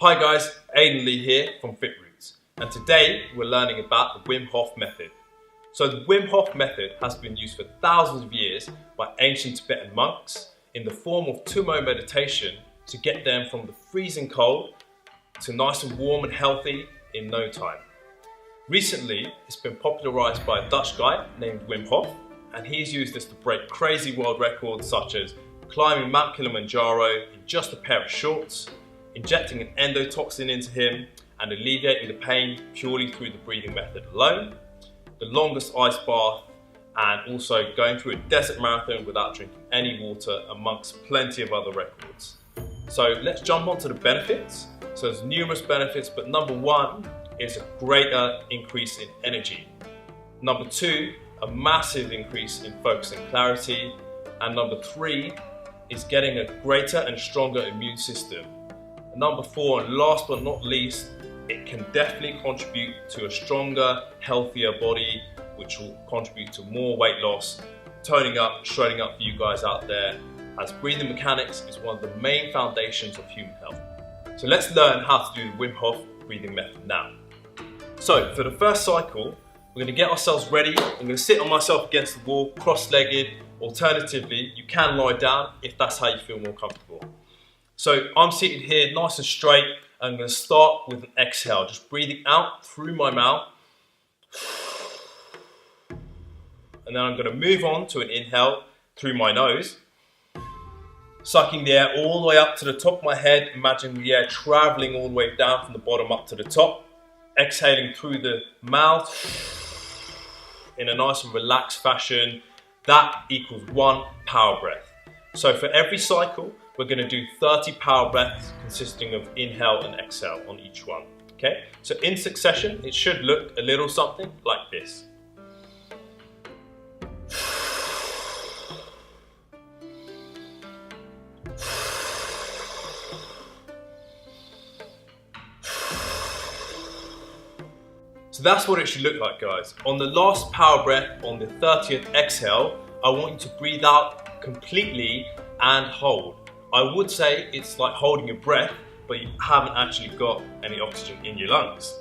Hi guys, Aidan Lee here from FitRoots, and today we're learning about the Wim Hof Method. So the Wim Hof Method has been used for thousands of years by ancient Tibetan monks in the form of Tummo meditation to get them from the freezing cold to nice and warm and healthy in no time. Recently, it's been popularized by a Dutch guy named Wim Hof, and he's used this to break crazy world records such as climbing Mount Kilimanjaro in just a pair of shorts, injecting an endotoxin into him and alleviating the pain purely through the breathing method alone, the longest ice bath, and also going through a desert marathon without drinking any water, amongst plenty of other records. So let's jump onto the benefits. So there's numerous benefits, but number one is a greater increase in energy. Number two, a massive increase in focus and clarity. And number three is getting a greater and stronger immune system. Number four, and last but not least, it can definitely contribute to a stronger, healthier body, which will contribute to more weight loss, toning up, shredding up for you guys out there, as breathing mechanics is one of the main foundations of human health. So let's learn how to do the Wim Hof breathing method now. So for the first cycle, we're going to get ourselves ready. I'm going to sit on myself against the wall, cross-legged. Alternatively, you can lie down if that's how you feel more comfortable. So I'm seated here nice and straight. I'm going to start with an exhale, just breathing out through my mouth. And then I'm going to move on to an inhale through my nose, sucking the air all the way up to the top of my head. Imagine the air traveling all the way down from the bottom up to the top. Exhaling through the mouth in a nice and relaxed fashion. That equals one power breath. So for every cycle, we're going to do 30 power breaths consisting of inhale and exhale on each one. Okay? So in succession, it should look a little something like this. So that's what it should look like, guys. On the last power breath, on the 30th exhale, I want you to breathe out completely and hold. I would say it's like holding your breath, but you haven't actually got any oxygen in your lungs.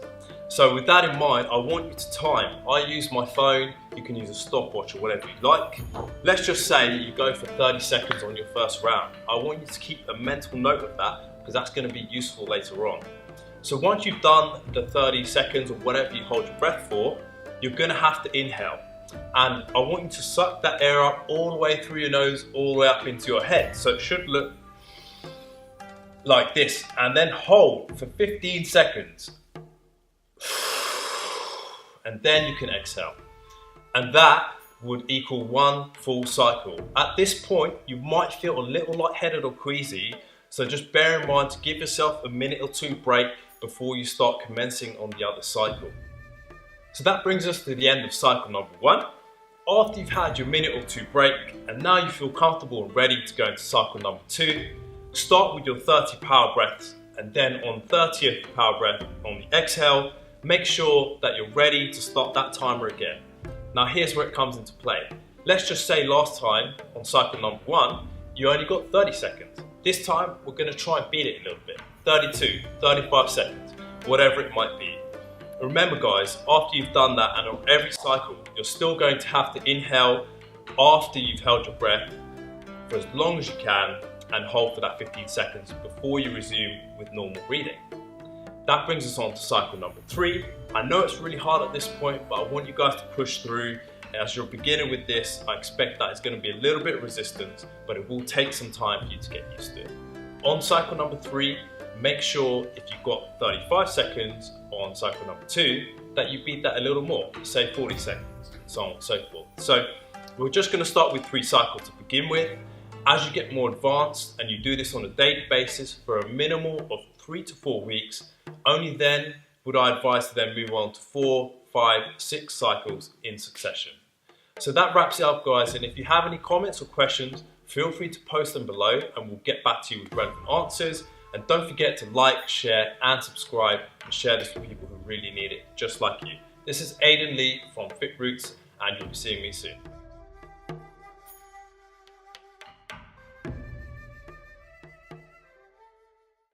So with that in mind, I want you to time. I use my phone, you can use a stopwatch or whatever you like. Let's just say you go for 30 seconds on your first round. I want you to keep a mental note of that because that's going to be useful later on. So once you've done the 30 seconds or whatever you hold your breath for, you're going to have to inhale. And I want you to suck that air up all the way through your nose, all the way up into your head. So it should look like this. And then hold for 15 seconds. And then you can exhale. And that would equal one full cycle. At this point, you might feel a little lightheaded or queasy. So just bear in mind to give yourself a minute or two break before you start commencing on the other cycle. So that brings us to the end of cycle number one. After you've had your minute or two break and now you feel comfortable and ready to go into cycle number two, start with your 30 power breaths, and then on 30th power breath on the exhale, make sure that you're ready to start that timer again. Now here's where it comes into play. Let's just say last time on cycle number one, you only got 30 seconds. This time we're going to try and beat it a little bit. 32, 35 seconds, whatever it might be. Remember guys, after you've done that and on every cycle, you're still going to have to inhale after you've held your breath for as long as you can and hold for that 15 seconds before you resume with normal breathing. That brings us on to cycle number three. I know it's really hard at this point, but I want you guys to push through. As you're beginning with this, I expect that it's going to be a little bit of resistance, but it will take some time for you to get used to it. On cycle number three, make sure if you've got 35 seconds on cycle number two, that you beat that a little more, say 40 seconds, so on and so forth. So we're just going to start with 3 cycles to begin with. As you get more advanced and you do this on a daily basis for a minimal of 3 to 4 weeks, only then would I advise to then move on to 4, 5, 6 cycles in succession. So that wraps it up, guys, and if you have any comments or questions, feel free to post them below and we'll get back to you with relevant answers. And don't forget to like, share and subscribe and share this with people who really need it, just like you. This is Aidan Lee from FitRoots and you'll be seeing me soon.